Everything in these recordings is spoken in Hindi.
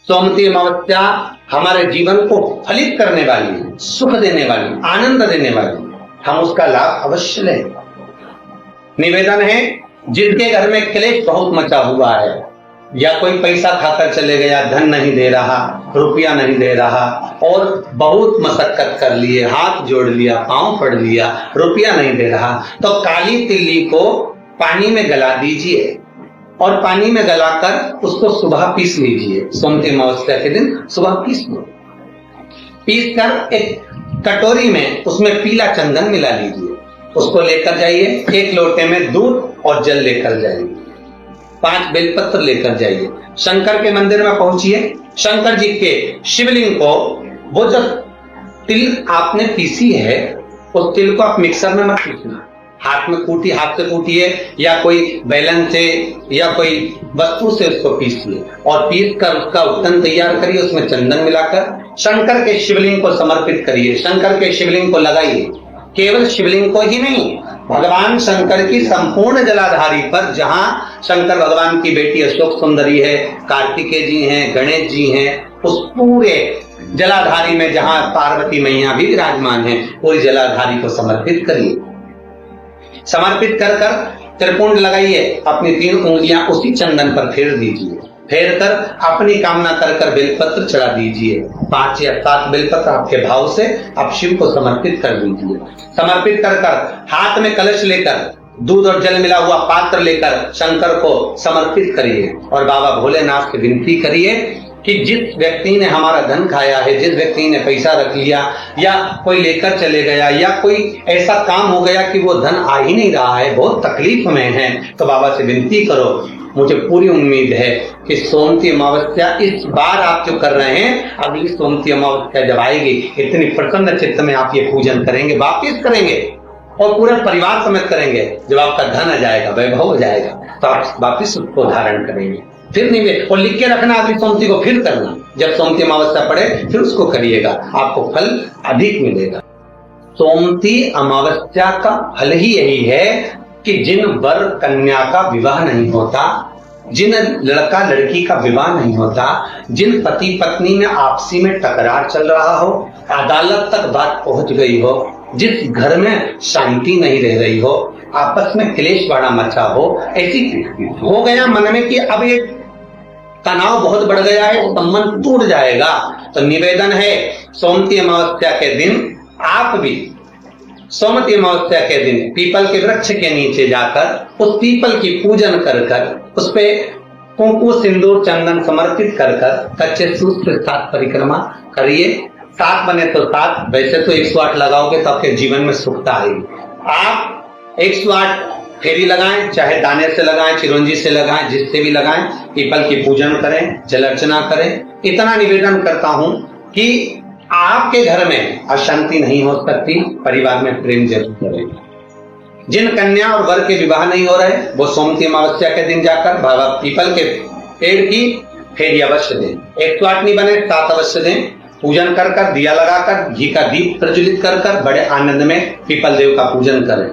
सोमवती अमावस्या हमारे जीवन को फलित करने वाली है, सुख देने वाली, आनंद देने वाली, हम उसका लाभ अवश्य लें। निवेदन है, जिसके घर में क्लेश बहुत मचा हुआ है या कोई पैसा खाकर चले गया, धन नहीं दे रहा, रुपया नहीं दे रहा और बहुत मशक्कत कर लिए, हाथ जोड़ लिया, पांव पड़ लिया, रुपया नहीं दे रहा, तो काली तिल्ली को पानी में गला दीजिए और पानी में गलाकर उसको सुबह पीस लीजिए। सोमवती अमावस्या के दिन सुबह पीस लो। पीस कर एक कटोरी में उसमें पीला चंदन मिला लीजिए, उसको लेकर जाइए। एक लोटे में दूध और जल लेकर जाइए, 5 बेलपत्र लेकर जाइए, शंकर के मंदिर में पहुंचिए। शंकर जी के शिवलिंग को, वो जो तिल आपने पीसी है उस तिल को आप मिक्सर में मत पीसना, हाथ से कूटिए या कोई बेलन से या कोई वस्तु से उसको पीसिए और पीस कर उसका उत्तन तैयार करिए। उसमें चंदन मिलाकर शंकर के शिवलिंग को समर्पित करिए, शंकर के शिवलिंग को लगाइए। केवल शिवलिंग को ही नहीं, भगवान शंकर की संपूर्ण जलाधारी पर, जहां शंकर भगवान की बेटी अशोक सुंदरी है, कार्तिकेय जी हैं, गणेश जी हैं, उस पूरे जलाधारी में जहां पार्वती मैया भी विराजमान है, पूरी जलाधारी को समर्पित करिए। समर्पित कर कर त्रिपुंड लगाइए, अपनी 3 उंगलियां उसी चंदन पर फेर दीजिए। फेर कर अपनी कामना कर कर बेलपत्र चढ़ा दीजिए। 5 या 7 बेलपत्र आपके भाव से आप शिव को समर्पित कर दीजिए। समर्पित कर कर हाथ में कलश लेकर, दूध और जल मिला हुआ पात्र लेकर शंकर को समर्पित करिए और बाबा भोलेनाथ से विनती करिए कि जिस व्यक्ति ने हमारा धन खाया है, जिस व्यक्ति ने पैसा रख लिया या कोई लेकर चले गया या कोई ऐसा काम हो गया कि वो धन आ ही नहीं रहा है, बहुत तकलीफ में है, तो बाबा से विनती करो। मुझे पूरी उम्मीद है कि सोमवती अमावस्या इस बार आप जो कर रहे हैं, अगली सोमवती अमावस्या जब आएगी, इतनी प्रसन्न चित्त में आप ये पूजन करेंगे, वापिस करेंगे और पूरे परिवार समेत करेंगे। जब आपका धन आ जाएगा, वैभव हो जाएगा, तो आप वापिस उसको धारण करेंगे। फिर नहीं, और लिख के रखना, अगली सोमवती को फिर करना। जब सोमवती अमावस्या पड़े फिर उसको करिएगा, आपको फल अधिक मिलेगा। सोमवती अमावस्या का फल ही यही है कि जिन वर कन्या का विवाह नहीं होता, जिन लड़का लड़की का विवाह नहीं होता, जिन पति पत्नी में आपसी में टकरार चल रहा हो, अदालत तक बात पहुंच गई हो, जिस घर में शांति नहीं रह रही हो, आपस में क्लेश बड़ा मचा हो, ऐसी हो गया मन में कि अब ये तनाव बहुत बढ़ गया है, संबंध टूट जाएगा, तो निवेदन है, सोमवती अमावस्या के दिन आप भी सोमवती अमावस्या के दिन पीपल के वृक्ष के नीचे जाकर उस पीपल की पूजन कर कर उस पे कुंकु सिंदूर चंदन समर्पित कर कर कच्चे सूत के साथ परिक्रमा करिए। 7 बने तो 7, वैसे तो 108 लगाओगे तो आपके जीवन में सुखता आएगी। आप 108 फेरी लगाएं, चाहे दाने से लगाएं, चिरंजी से लगाएं, जिससे भी लगाएं, पीपल की पूजन करें, जल अर्चना करें। इतना निवेदन करता हूं कि आपके घर में अशांति नहीं हो सकती, परिवार में प्रेम जरूर करें। जिन कन्या और वर के विवाह नहीं हो रहे, वो सोमवती अमावस्या के दिन जाकर बाबा पीपल के पेड़ की फेरी अवश्य दें। 108 नहीं बने 7 अवश्य दें। पूजन कर कर, दिया लगाकर, घी का दीप प्रज्वलित कर कर बड़े आनंद में पीपल देव का पूजन करें।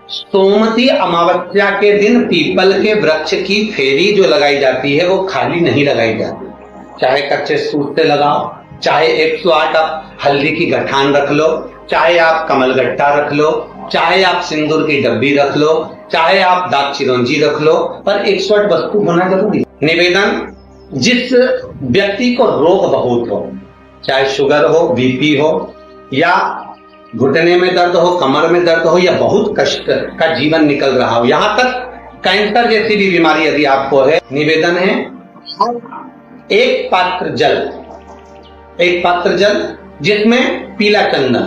सोमवती अमावस्या के दिन पीपल के वृक्ष की फेरी जो लगाई जाती है वो खाली नहीं लगाई जाती, चाहे कच्चे सूत से लगाओ, चाहे 108 आप हल्दी की गठान रख लो, चाहे आप कमल गट्टा रख लो, चाहे आप सिंदूर की डब्बी रख लो, चाहे आप दाग चिरौंजी रख लो, पर 108 वस्तु होना जरूरी। निवेदन, जिस व्यक्ति को रोग बहुत हो, चाहे शुगर हो, बीपी हो या घुटने में दर्द हो, कमर में दर्द हो या बहुत कष्ट का जीवन निकल रहा हो, यहाँ तक कैंसर जैसी भी बीमारी यदि आपको है, निवेदन है, एक पात्र जल जिसमें पीला चंदन,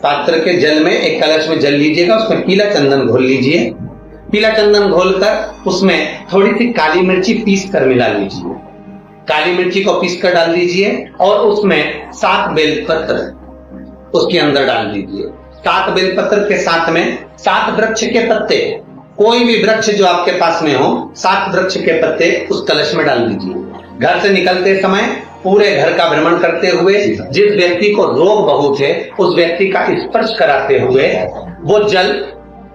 पात्र के जल में एक कलश में जल लीजिएगा, उसमें पीला चंदन घोल लीजिए। पीला चंदन घोलकर उसमें थोड़ी सी काली मिर्ची पीस कर मिला लीजिए, काली मिर्ची को पीस कर डाल दीजिए और उसमें 7 बेलपत्र उसके अंदर डाल दीजिए। 7 बेलपत्र के साथ में 7 वृक्ष के पत्ते, कोई भी वृक्ष जो आपके पास में हो, 7 वृक्ष के पत्ते उस कलश में डाल दीजिए। घर से निकलते समय पूरे घर का भ्रमण करते हुए, जिस व्यक्ति को रोग बहुत है उस व्यक्ति का स्पर्श कराते हुए वो जल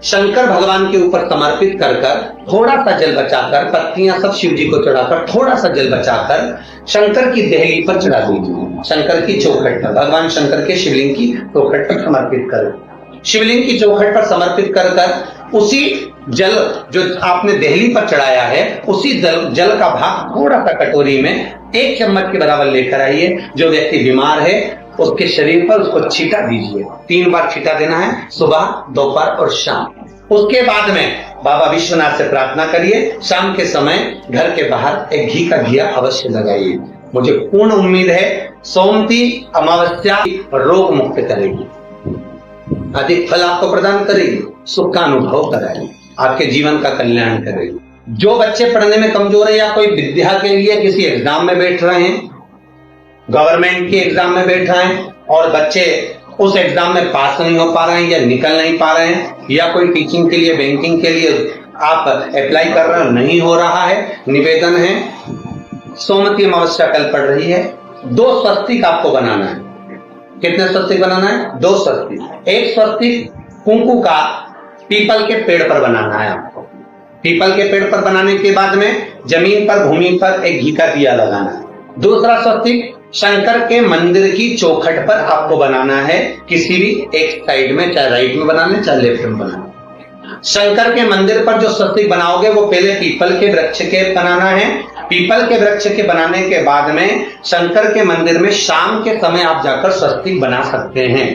शंकर भगवान के ऊपर समर्पित कर कर थोड़ा सा जल बचाकर, पत्तियां सब शिव जी को चढ़ाकर थोड़ा सा जल बचाकर शंकर की देहली पर चढ़ा दीजिए, शंकर की चौखट पर, भगवान शंकर के शिवलिंग की चौखट पर समर्पित करें। शिवलिंग की चौखट पर समर्पित कर कर उसी जल जो आपने देहली पर चढ़ाया है, उसी जल का भाग थोड़ा सा कटोरी में 1 चम्मच के बराबर लेकर आइए। जो व्यक्ति बीमार है उसके शरीर पर उसको छींटा दीजिए, 3 बार छींटा देना है, सुबह, दोपहर और शाम। उसके बाद में बाबा विश्वनाथ से प्रार्थना करिए, शाम के समय घर के बाहर एक घी का दिया अवश्य लगाइए। मुझे पूर्ण उम्मीद है सोमती अमावस्या रोग मुक्त करेगी, अधिक फल आपको प्रदान करेगी, सुख का अनुभव कराएगी, आपके जीवन का कल्याण करेगी। जो बच्चे पढ़ने में कमजोर है या कोई विद्या के लिए किसी एग्जाम में बैठ रहे हैं, गवर्नमेंट के एग्जाम में बैठ रहे हैं और बच्चे उस एग्जाम में पास नहीं हो पा रहे हैं या निकल नहीं पा रहे हैं, या कोई टीचिंग के लिए, बैंकिंग के लिए आप अप्लाई कर रहे हो, नहीं हो रहा है, निवेदन है, सोमती अमावस्या कल पड़ रही है, 2 स्वस्तिक आपको बनाना है। कितने स्वस्तिक बनाना है? 2 स्वस्तिक। एक स्वस्तिक कुंकू का पीपल के पेड़ पर बनाना है आपको। पीपल के पेड़ पर बनाने के बाद में जमीन पर, भूमि पर एक घी का दिया लगाना है। दूसरा स्वस्तिक शंकर के मंदिर की चौखट पर आपको बनाना है, किसी भी एक साइड में, चाहे राइट में बना लें चाहे लेफ्ट में बना लें। शंकर के मंदिर पर जो स्वस्तिक बनाओगे वो पहले पीपल के वृक्ष के बनाना है। पीपल के वृक्ष के बनाने के बाद में शंकर के मंदिर में शाम के समय आप जाकर स्वस्तिक बना सकते हैं।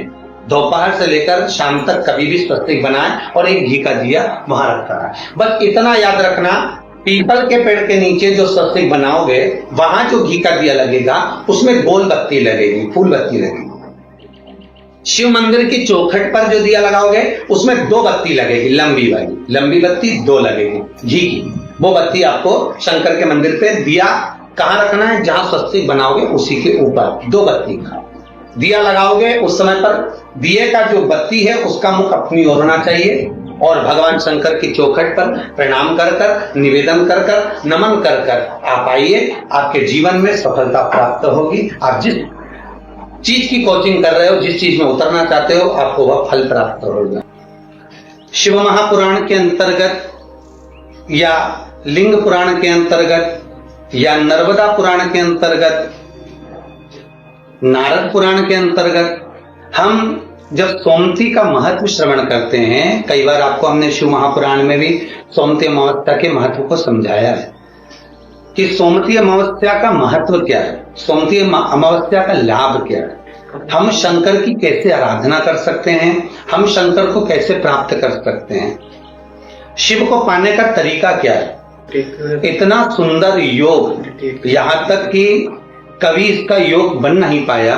दोपहर से लेकर शाम तक कभी भी स्वस्तिक बनाएं और एक घी का दिया वहां रखा है। बस इतना याद रखना, पीपल के पेड़ के नीचे जो स्वस्तिक बनाओगे वहां जो घी का दिया लगेगा उसमें गोल बत्ती लगेगी, फूल बत्ती लगेगी। शिव मंदिर की चौखट पर जो दिया लगाओगे उसमें 2 बत्ती लगेगी, लंबी वाली, लंबी बत्ती 2 लगेगी घी की। वो बत्ती आपको शंकर के मंदिर पे दिया कहां रखना है? जहां स्वस्तिक बनाओगे उसी के ऊपर 2 बत्ती का दिया लगाओगे। उस समय पर दिए का जो बत्ती है उसका मुख अपनी ओर होना चाहिए और भगवान शंकर की चौखट पर प्रणाम कर कर, निवेदन कर कर, नमन कर कर आप आइए। आपके जीवन में सफलता प्राप्त होगी। आप जिस चीज की कोचिंग कर रहे हो, जिस चीज में उतरना चाहते हो, आपको वह फल प्राप्त होगा। शिव महापुराण के अंतर्गत या लिंग पुराण के अंतर्गत या नर्मदा पुराण के अंतर्गत, नारद पुराण के अंतर्गत हम जब सोमती का महत्व श्रवण करते हैं, कई बार आपको हमने शिव महापुराण में भी सोमती अमावस्या के महत्व को समझाया है कि सोमती अमावस्या का महत्व क्या है, सोमती अमावस्या का लाभ क्या है, हम शंकर की कैसे आराधना कर सकते हैं, हम शंकर को कैसे प्राप्त कर सकते हैं, शिव को पाने का तरीका क्या है। इतना सुंदर योग, यहां तक कि कभी इसका योग बन नहीं पाया